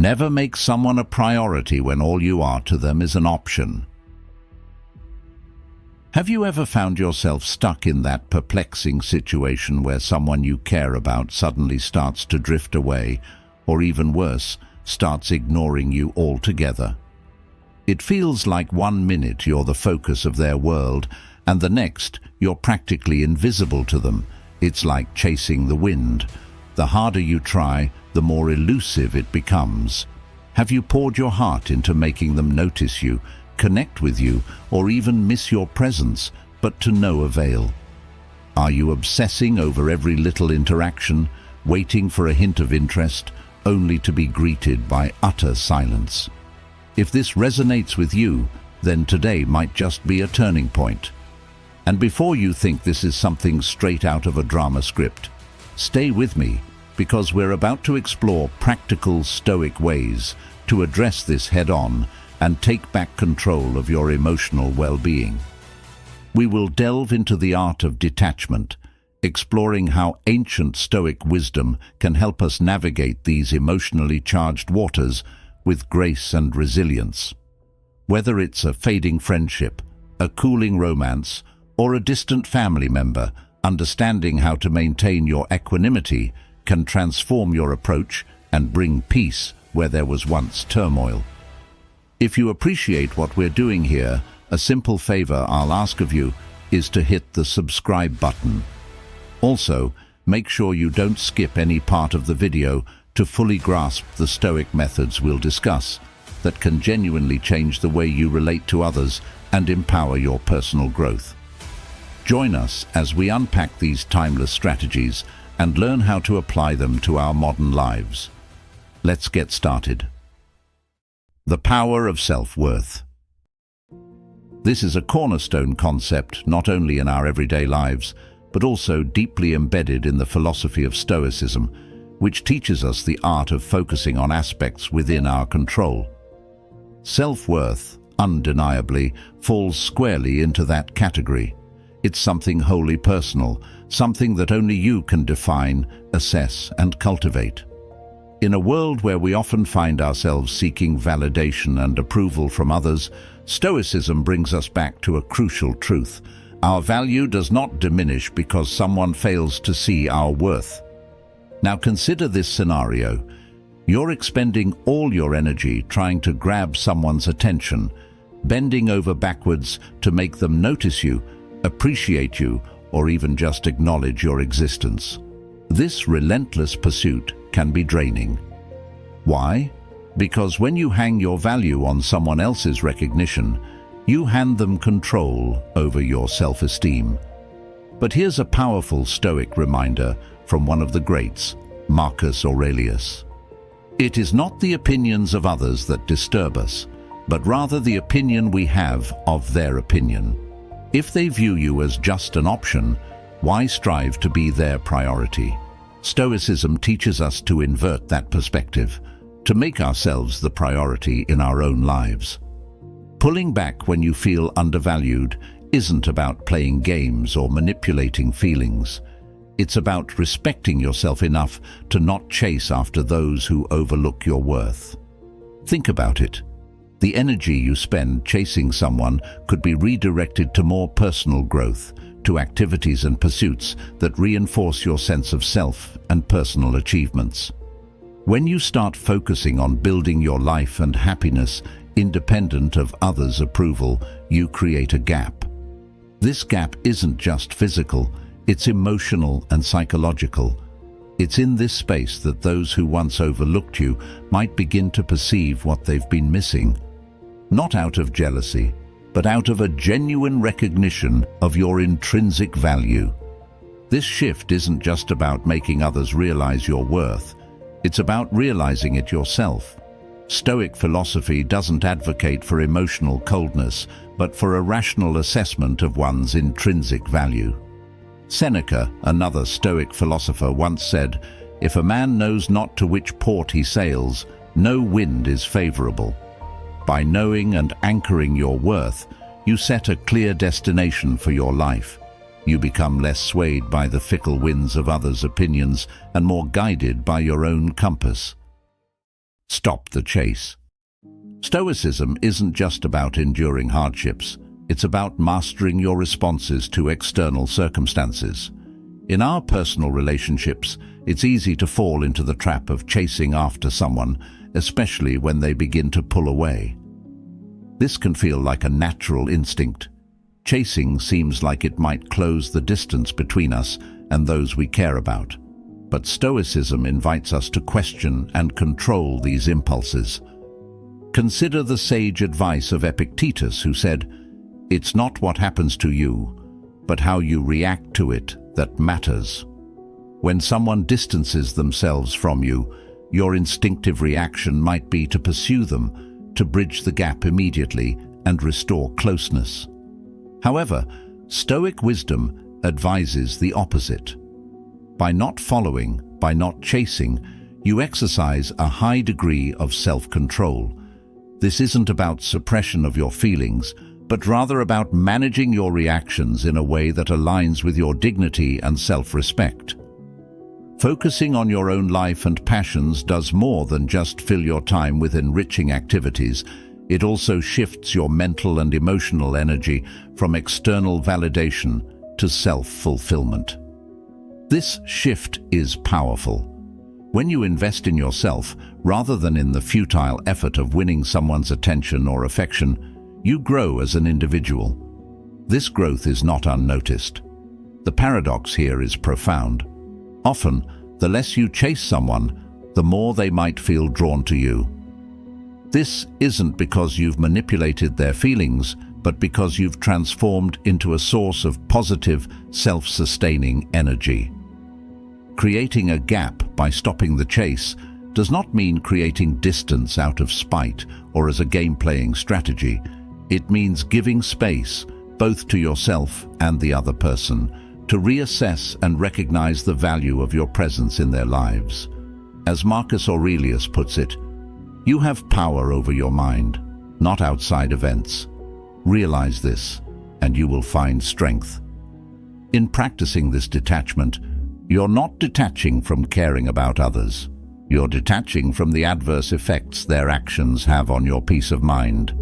Never make someone a priority when all you are to them is an option. Have you ever found yourself stuck in that perplexing situation where someone you care about suddenly starts to drift away, or even worse, starts ignoring you altogether? It feels like 1 minute you're the focus of their world, and the next you're practically invisible to them. It's like chasing the wind. The harder you try, the more elusive it becomes. Have you poured your heart into making them notice you, connect with you, or even miss your presence, but to no avail? Are you obsessing over every little interaction, waiting for a hint of interest, only to be greeted by utter silence? If this resonates with you, then today might just be a turning point. And before you think this is something straight out of a drama script, stay with me, because we're about to explore practical Stoic ways to address this head-on and take back control of your emotional well-being. We will delve into the art of detachment, exploring how ancient Stoic wisdom can help us navigate these emotionally charged waters with grace and resilience. Whether it's a fading friendship, a cooling romance, or a distant family member, understanding how to maintain your equanimity can transform your approach and bring peace where there was once turmoil. If you appreciate what we're doing here, a simple favor I'll ask of you is to hit the subscribe button. Also, make sure you don't skip any part of the video to fully grasp the Stoic methods we'll discuss that can genuinely change the way you relate to others and empower your personal growth. Join us as we unpack these timeless strategies and learn how to apply them to our modern lives. Let's get started. The power of self-worth. This is a cornerstone concept not only in our everyday lives, but also deeply embedded in the philosophy of Stoicism, which teaches us the art of focusing on aspects within our control. Self-worth, undeniably, falls squarely into that category. It's something wholly personal, something that only you can define, assess, and cultivate. In a world where we often find ourselves seeking validation and approval from others, Stoicism brings us back to a crucial truth. Our value does not diminish because someone fails to see our worth. Now consider this scenario. You're expending all your energy trying to grab someone's attention, bending over backwards to make them notice you, appreciate you, or even just acknowledge your existence. This relentless pursuit can be draining. Why? Because when you hang your value on someone else's recognition, you hand them control over your self-esteem. But here's a powerful Stoic reminder from one of the greats, Marcus Aurelius. It is not the opinions of others that disturb us, but rather the opinion we have of their opinion. If they view you as just an option, why strive to be their priority? Stoicism teaches us to invert that perspective, to make ourselves the priority in our own lives. Pulling back when you feel undervalued isn't about playing games or manipulating feelings. It's about respecting yourself enough to not chase after those who overlook your worth. Think about it. The energy you spend chasing someone could be redirected to more personal growth, to activities and pursuits that reinforce your sense of self and personal achievements. When you start focusing on building your life and happiness independent of others' approval, you create a gap. This gap isn't just physical, it's emotional and psychological. It's in this space that those who once overlooked you might begin to perceive what they've been missing. Not out of jealousy, but out of a genuine recognition of your intrinsic value. This shift isn't just about making others realize your worth, it's about realizing it yourself. Stoic philosophy doesn't advocate for emotional coldness, but for a rational assessment of one's intrinsic value. Seneca, another Stoic philosopher, once said, "If a man knows not to which port he sails, no wind is favorable." By knowing and anchoring your worth, you set a clear destination for your life. You become less swayed by the fickle winds of others' opinions and more guided by your own compass. Stop the chase. Stoicism isn't just about enduring hardships. It's about mastering your responses to external circumstances. In our personal relationships, it's easy to fall into the trap of chasing after someone, especially when they begin to pull away. This can feel like a natural instinct. Chasing seems like it might close the distance between us and those we care about. But Stoicism invites us to question and control these impulses. Consider the sage advice of Epictetus, who said, "It's not what happens to you, but how you react to it that matters." When someone distances themselves from you, your instinctive reaction might be to pursue them, to bridge the gap immediately and restore closeness. However, Stoic wisdom advises the opposite. By not following, by not chasing, you exercise a high degree of self-control. This isn't about suppression of your feelings, but rather about managing your reactions in a way that aligns with your dignity and self-respect. Focusing on your own life and passions does more than just fill your time with enriching activities. It also shifts your mental and emotional energy from external validation to self-fulfillment. This shift is powerful. When you invest in yourself, rather than in the futile effort of winning someone's attention or affection, you grow as an individual. This growth is not unnoticed. The paradox here is profound. Often, the less you chase someone, the more they might feel drawn to you. This isn't because you've manipulated their feelings, but because you've transformed into a source of positive, self-sustaining energy. Creating a gap by stopping the chase does not mean creating distance out of spite or as a game-playing strategy. It means giving space, both to yourself and the other person, to reassess and recognize the value of your presence in their lives. As Marcus Aurelius puts it, you have power over your mind, not outside events. Realize this, and you will find strength. In practicing this detachment, you're not detaching from caring about others. You're detaching from the adverse effects their actions have on your peace of mind.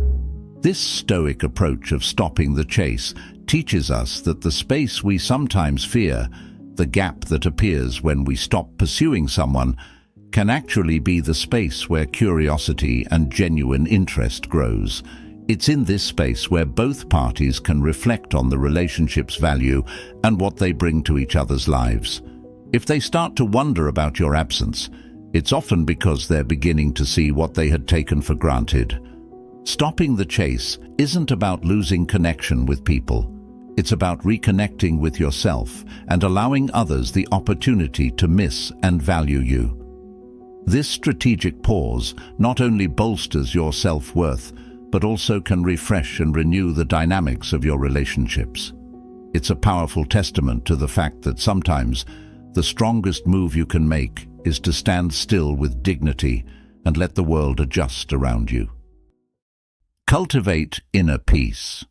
This Stoic approach of stopping the chase teaches us that the space we sometimes fear, the gap that appears when we stop pursuing someone, can actually be the space where curiosity and genuine interest grows. It's in this space where both parties can reflect on the relationship's value and what they bring to each other's lives. If they start to wonder about your absence, it's often because they're beginning to see what they had taken for granted. Stopping the chase isn't about losing connection with people. It's about reconnecting with yourself and allowing others the opportunity to miss and value you. This strategic pause not only bolsters your self-worth, but also can refresh and renew the dynamics of your relationships. It's a powerful testament to the fact that sometimes the strongest move you can make is to stand still with dignity and let the world adjust around you. Cultivate inner peace.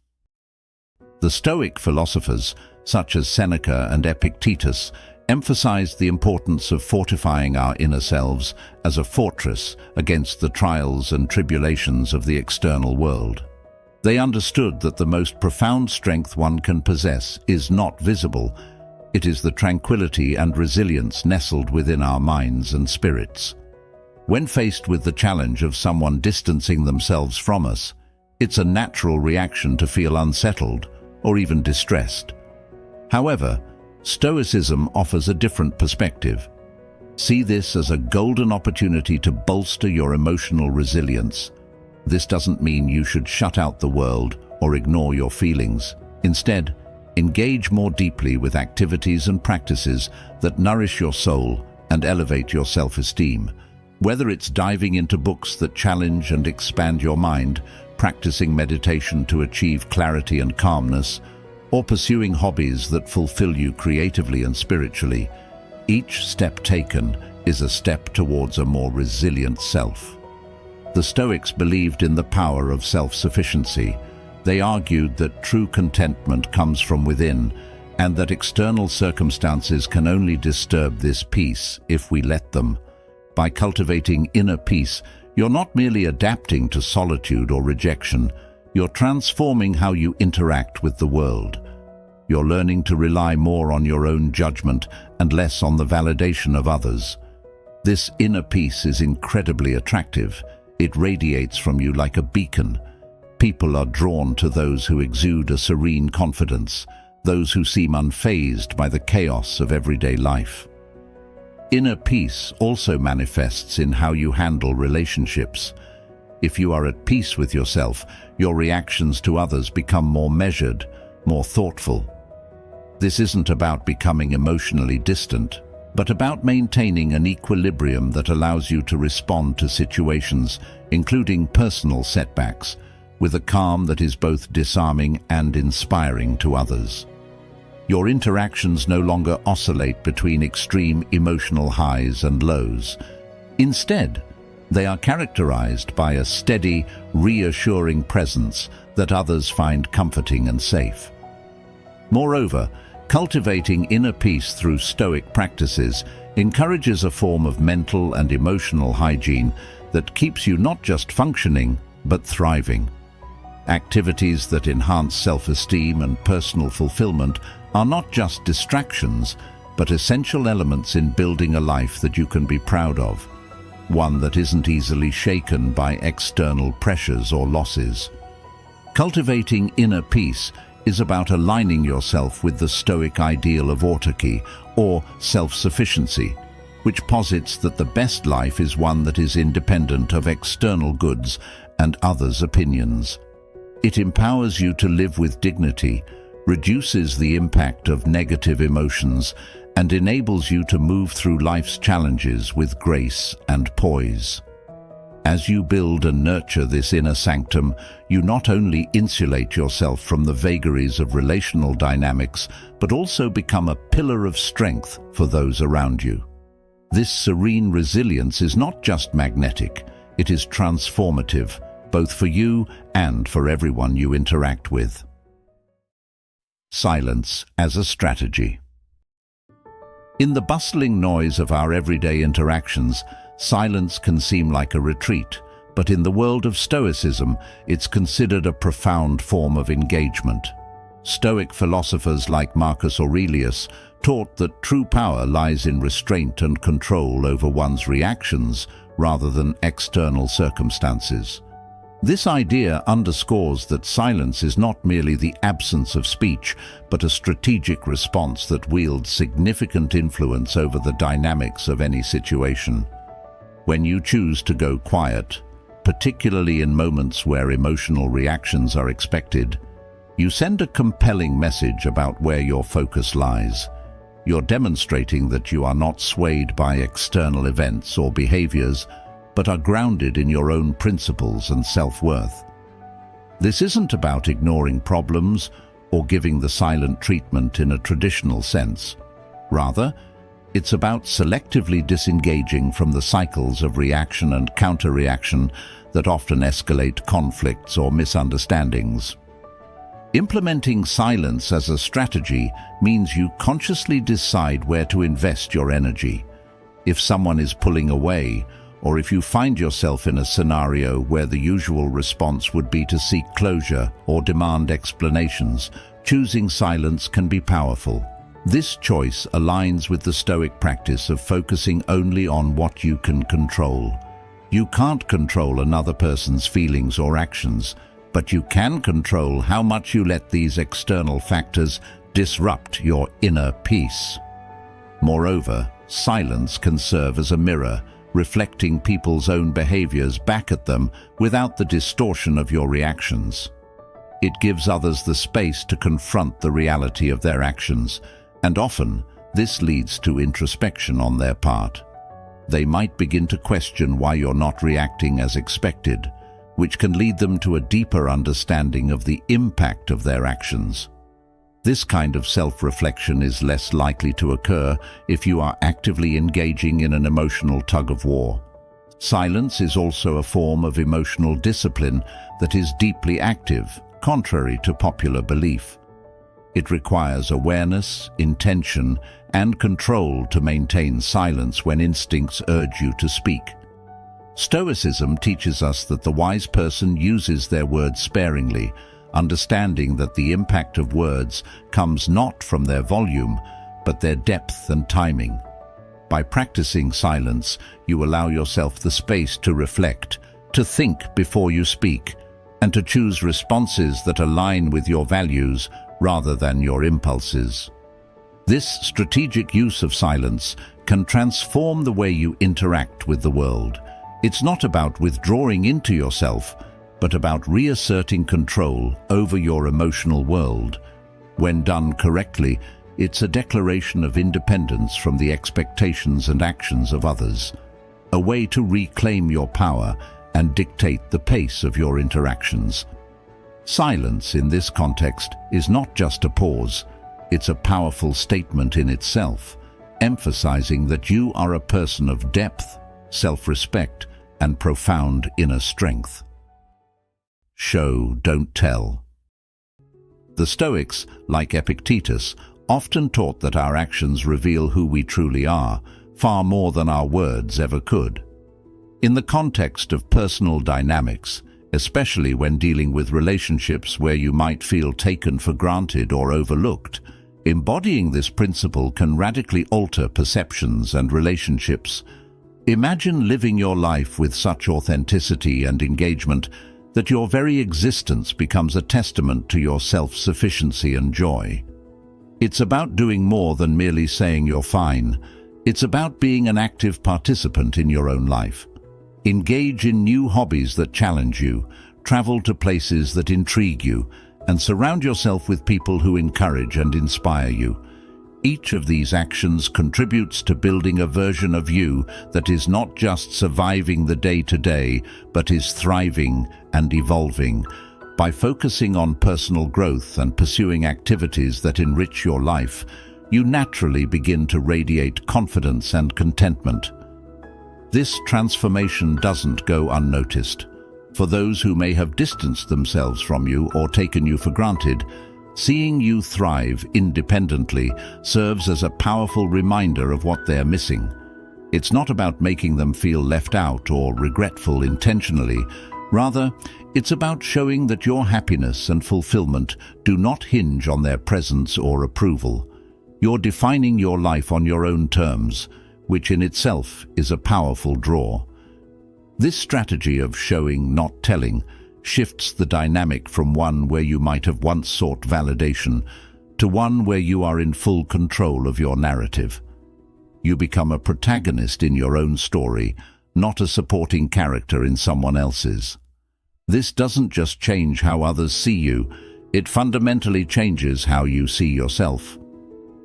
The Stoic philosophers, such as Seneca and Epictetus, emphasized the importance of fortifying our inner selves as a fortress against the trials and tribulations of the external world. They understood that the most profound strength one can possess is not visible. It is the tranquility and resilience nestled within our minds and spirits. When faced with the challenge of someone distancing themselves from us, it's a natural reaction to feel unsettled or even distressed. However, Stoicism offers a different perspective. See this as a golden opportunity to bolster your emotional resilience. This doesn't mean you should shut out the world or ignore your feelings. Instead, engage more deeply with activities and practices that nourish your soul and elevate your self-esteem. Whether it's diving into books that challenge and expand your mind, practicing meditation to achieve clarity and calmness, or pursuing hobbies that fulfill you creatively and spiritually, each step taken is a step towards a more resilient self. The Stoics believed in the power of self-sufficiency. They argued that true contentment comes from within, and that external circumstances can only disturb this peace if we let them. By cultivating inner peace, You're not merely adapting to solitude or rejection, you're transforming how you interact with the world. You're learning to rely more on your own judgment and less on the validation of others. This inner peace is incredibly attractive. It radiates from you like a beacon. People are drawn to those who exude a serene confidence, those who seem unfazed by the chaos of everyday life. Inner peace also manifests in how you handle relationships. If you are at peace with yourself, your reactions to others become more measured, more thoughtful. This isn't about becoming emotionally distant, but about maintaining an equilibrium that allows you to respond to situations, including personal setbacks, with a calm that is both disarming and inspiring to others. Your interactions no longer oscillate between extreme emotional highs and lows. Instead, they are characterized by a steady, reassuring presence that others find comforting and safe. Moreover, cultivating inner peace through Stoic practices encourages a form of mental and emotional hygiene that keeps you not just functioning, but thriving. Activities that enhance self-esteem and personal fulfillment are not just distractions, but essential elements in building a life that you can be proud of, one that isn't easily shaken by external pressures or losses. Cultivating inner peace is about aligning yourself with the Stoic ideal of autarky, or self-sufficiency, which posits that the best life is one that is independent of external goods and others' opinions. It empowers you to live with dignity, reduces the impact of negative emotions, and enables you to move through life's challenges with grace and poise. As you build and nurture this inner sanctum, you not only insulate yourself from the vagaries of relational dynamics, but also become a pillar of strength for those around you. This serene resilience is not just magnetic, it is transformative, both for you and for everyone you interact with. Silence as a strategy. In the bustling noise of our everyday interactions, silence can seem like a retreat, but in the world of Stoicism, it's considered a profound form of engagement. Stoic philosophers like Marcus Aurelius taught that true power lies in restraint and control over one's reactions rather than external circumstances. This idea underscores that silence is not merely the absence of speech, but a strategic response that wields significant influence over the dynamics of any situation. When you choose to go quiet, particularly in moments where emotional reactions are expected, you send a compelling message about where your focus lies. You're demonstrating that you are not swayed by external events or behaviors, but are grounded in your own principles and self-worth. This isn't about ignoring problems or giving the silent treatment in a traditional sense. Rather, it's about selectively disengaging from the cycles of reaction and counter-reaction that often escalate conflicts or misunderstandings. Implementing silence as a strategy means you consciously decide where to invest your energy. If someone is pulling away, or if you find yourself in a scenario where the usual response would be to seek closure or demand explanations, choosing silence can be powerful. This choice aligns with the Stoic practice of focusing only on what you can control. You can't control another person's feelings or actions, but you can control how much you let these external factors disrupt your inner peace. Moreover, silence can serve as a mirror, reflecting people's own behaviors back at them without the distortion of your reactions. It gives others the space to confront the reality of their actions, and often this leads to introspection on their part. They might begin to question why you're not reacting as expected, which can lead them to a deeper understanding of the impact of their actions. This kind of self-reflection is less likely to occur if you are actively engaging in an emotional tug-of-war. Silence is also a form of emotional discipline that is deeply active, contrary to popular belief. It requires awareness, intention, and control to maintain silence when instincts urge you to speak. Stoicism teaches us that the wise person uses their words sparingly, understanding that the impact of words comes not from their volume, but their depth and timing. By practicing silence, you allow yourself the space to reflect, to think before you speak, and to choose responses that align with your values rather than your impulses. This strategic use of silence can transform the way you interact with the world. It's not about withdrawing into yourself, but about reasserting control over your emotional world. When done correctly, it's a declaration of independence from the expectations and actions of others, a way to reclaim your power and dictate the pace of your interactions. Silence in this context is not just a pause, it's a powerful statement in itself, emphasizing that you are a person of depth, self-respect, and profound inner strength. Show, don't tell. The Stoics, like Epictetus, often taught that our actions reveal who we truly are, far more than our words ever could. In the context of personal dynamics, especially when dealing with relationships where you might feel taken for granted or overlooked, embodying this principle can radically alter perceptions and relationships. Imagine living your life with such authenticity and engagement that your very existence becomes a testament to your self-sufficiency and joy. It's about doing more than merely saying you're fine. It's about being an active participant in your own life. Engage in new hobbies that challenge you, travel to places that intrigue you, and surround yourself with people who encourage and inspire you. Each of these actions contributes to building a version of you that is not just surviving the day-to-day, but is thriving and evolving. By focusing on personal growth and pursuing activities that enrich your life, you naturally begin to radiate confidence and contentment. This transformation doesn't go unnoticed. For those who may have distanced themselves from you or taken you for granted, seeing you thrive independently serves as a powerful reminder of what they're missing. It's not about making them feel left out or regretful intentionally. Rather, it's about showing that your happiness and fulfillment do not hinge on their presence or approval. You're defining your life on your own terms, which in itself is a powerful draw. This strategy of showing, not telling, shifts the dynamic from one where you might have once sought validation to one where you are in full control of your narrative. You become a protagonist in your own story, not a supporting character in someone else's. This doesn't just change how others see you, it fundamentally changes how you see yourself.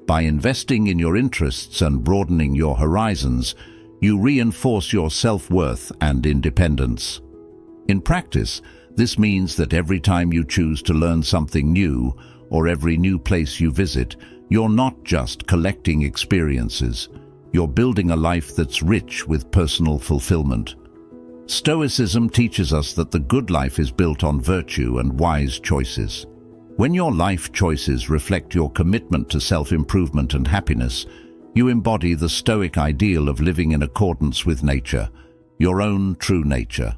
By investing in your interests and broadening your horizons, you reinforce your self-worth and independence. In practice, this means that every time you choose to learn something new, or every new place you visit, you're not just collecting experiences. You're building a life that's rich with personal fulfillment. Stoicism teaches us that the good life is built on virtue and wise choices. When your life choices reflect your commitment to self-improvement and happiness, you embody the Stoic ideal of living in accordance with nature, your own true nature.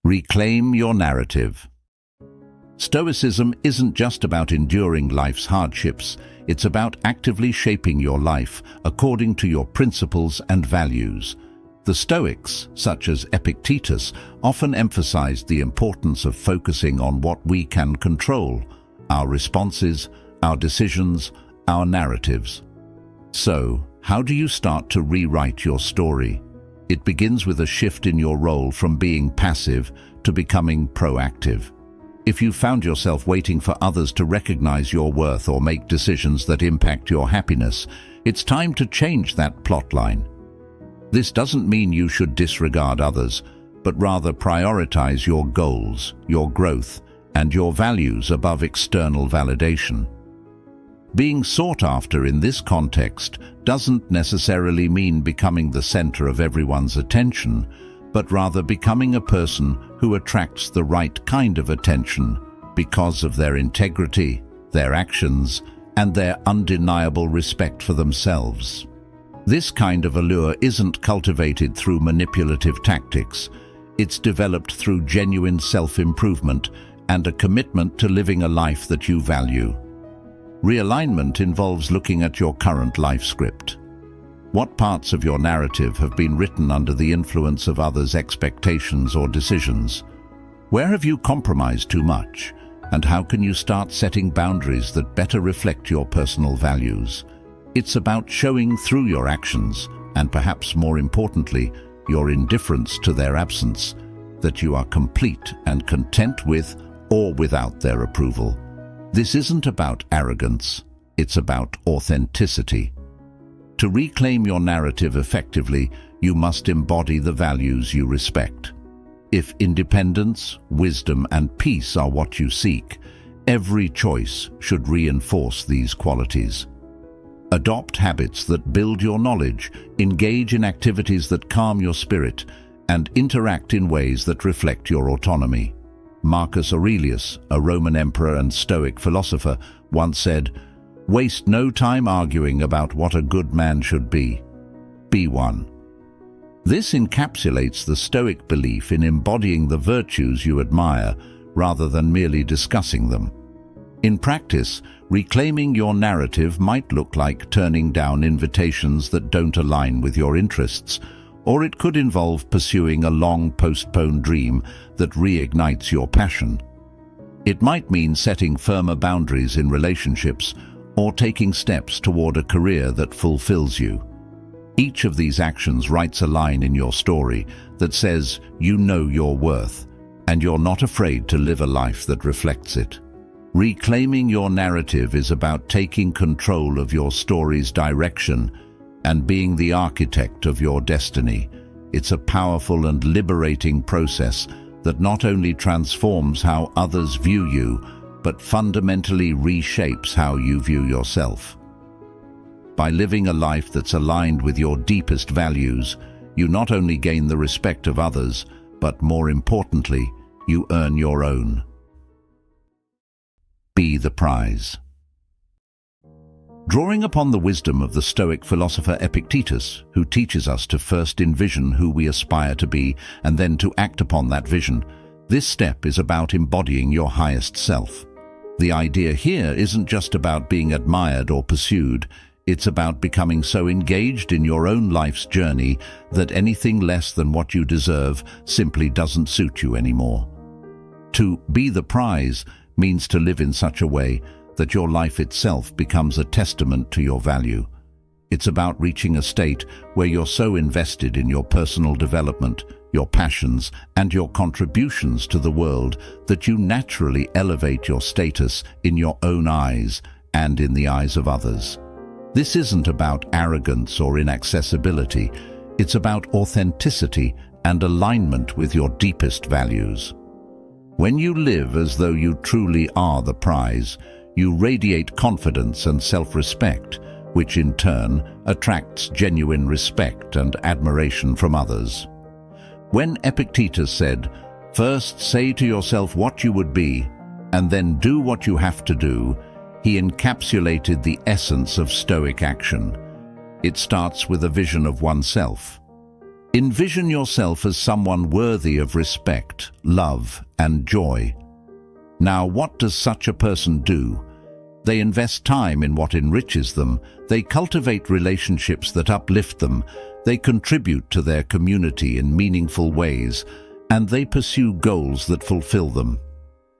Reclaim your narrative. Stoicism isn't just about enduring life's hardships, it's about actively shaping your life according to your principles and values. The Stoics, such as Epictetus, often emphasized the importance of focusing on what we can control, our responses, our decisions, our narratives. So, how do you start to rewrite your story? It begins with a shift in your role from being passive to becoming proactive. If you found yourself waiting for others to recognize your worth or make decisions that impact your happiness, it's time to change that plotline. This doesn't mean you should disregard others, but rather prioritize your goals, your growth, and your values above external validation. Being sought after in this context doesn't necessarily mean becoming the center of everyone's attention, but rather becoming a person who attracts the right kind of attention because of their integrity, their actions, and their undeniable respect for themselves. This kind of allure isn't cultivated through manipulative tactics. It's developed through genuine self-improvement and a commitment to living a life that you value. Realignment involves looking at your current life script. What parts of your narrative have been written under the influence of others' expectations or decisions? Where have you compromised too much? And how can you start setting boundaries that better reflect your personal values? It's about showing through your actions, and perhaps more importantly, your indifference to their absence, that you are complete and content with or without their approval. This isn't about arrogance, it's about authenticity. To reclaim your narrative effectively, you must embody the values you respect. If independence, wisdom, and peace are what you seek, every choice should reinforce these qualities. Adopt habits that build your knowledge, engage in activities that calm your spirit, and interact in ways that reflect your autonomy. Marcus Aurelius, a Roman emperor and Stoic philosopher, once said, "Waste no time arguing about what a good man should be. Be one." This encapsulates the Stoic belief in embodying the virtues you admire rather than merely discussing them. In practice, reclaiming your narrative might look like turning down invitations that don't align with your interests, or it could involve pursuing a long-postponed dream that reignites your passion. It might mean setting firmer boundaries in relationships or taking steps toward a career that fulfills you. Each of these actions writes a line in your story that says you know your worth, and you're not afraid to live a life that reflects it. Reclaiming your narrative is about taking control of your story's direction and being the architect of your destiny. It's a powerful and liberating process that not only transforms how others view you, but fundamentally reshapes how you view yourself. By living a life that's aligned with your deepest values, you not only gain the respect of others, but more importantly, you earn your own. Be the prize. Drawing upon the wisdom of the Stoic philosopher Epictetus, who teaches us to first envision who we aspire to be and then to act upon that vision, this step is about embodying your highest self. The idea here isn't just about being admired or pursued, it's about becoming so engaged in your own life's journey that anything less than what you deserve simply doesn't suit you anymore. To be the prize means to live in such a way that your life itself becomes a testament to your value. It's about reaching a state where you're so invested in your personal development, your passions, and your contributions to the world that you naturally elevate your status in your own eyes and in the eyes of others. This isn't about arrogance or inaccessibility. It's about authenticity and alignment with your deepest values. When you live as though you truly are the prize, you radiate confidence and self-respect, which in turn attracts genuine respect and admiration from others. When Epictetus said, "First say to yourself what you would be, and then do what you have to do," he encapsulated the essence of Stoic action. It starts with a vision of oneself. Envision yourself as someone worthy of respect, love, and joy. Now, what does such a person do? They invest time in what enriches them, they cultivate relationships that uplift them, they contribute to their community in meaningful ways, and they pursue goals that fulfill them.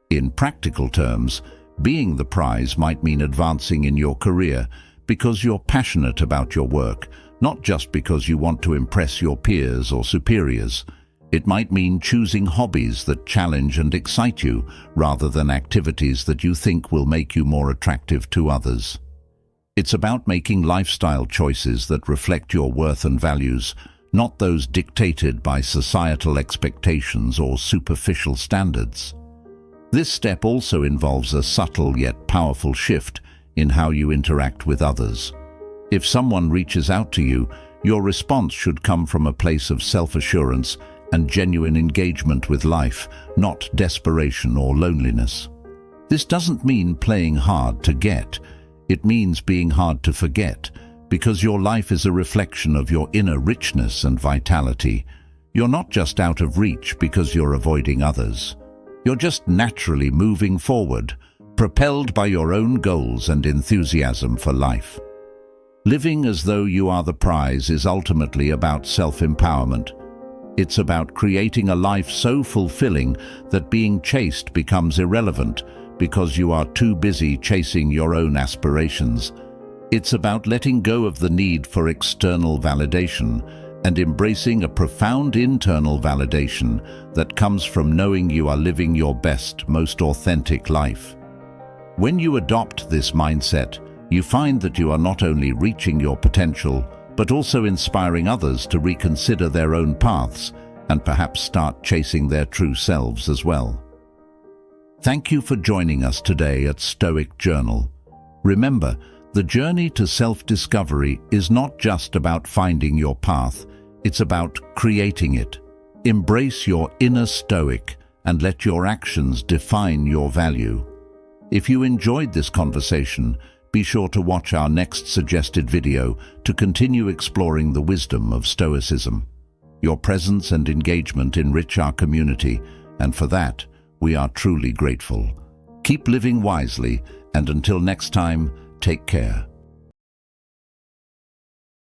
In practical terms, being the prize might mean advancing in your career because you're passionate about your work, not just because you want to impress your peers or superiors. It might mean choosing hobbies that challenge and excite you, rather than activities that you think will make you more attractive to others. It's about making lifestyle choices that reflect your worth and values, not those dictated by societal expectations or superficial standards. This step also involves a subtle yet powerful shift in how you interact with others. If someone reaches out to you, your response should come from a place of self-assurance and genuine engagement with life, not desperation or loneliness. This doesn't mean playing hard to get. It means being hard to forget, because your life is a reflection of your inner richness and vitality. You're not just out of reach because you're avoiding others. You're just naturally moving forward, propelled by your own goals and enthusiasm for life. Living as though you are the prize is ultimately about self-empowerment. It's about creating a life so fulfilling that being chased becomes irrelevant because you are too busy chasing your own aspirations. It's about letting go of the need for external validation and embracing a profound internal validation that comes from knowing you are living your best, most authentic life. When you adopt this mindset, you find that you are not only reaching your potential, but also inspiring others to reconsider their own paths and perhaps start chasing their true selves as well. Thank you for joining us today at Stoic Journal. Remember, the journey to self-discovery is not just about finding your path, it's about creating it. Embrace your inner Stoic and let your actions define your value. If you enjoyed this conversation, be sure to watch our next suggested video to continue exploring the wisdom of Stoicism. Your presence and engagement enrich our community, and for that, we are truly grateful. Keep living wisely, and until next time, take care.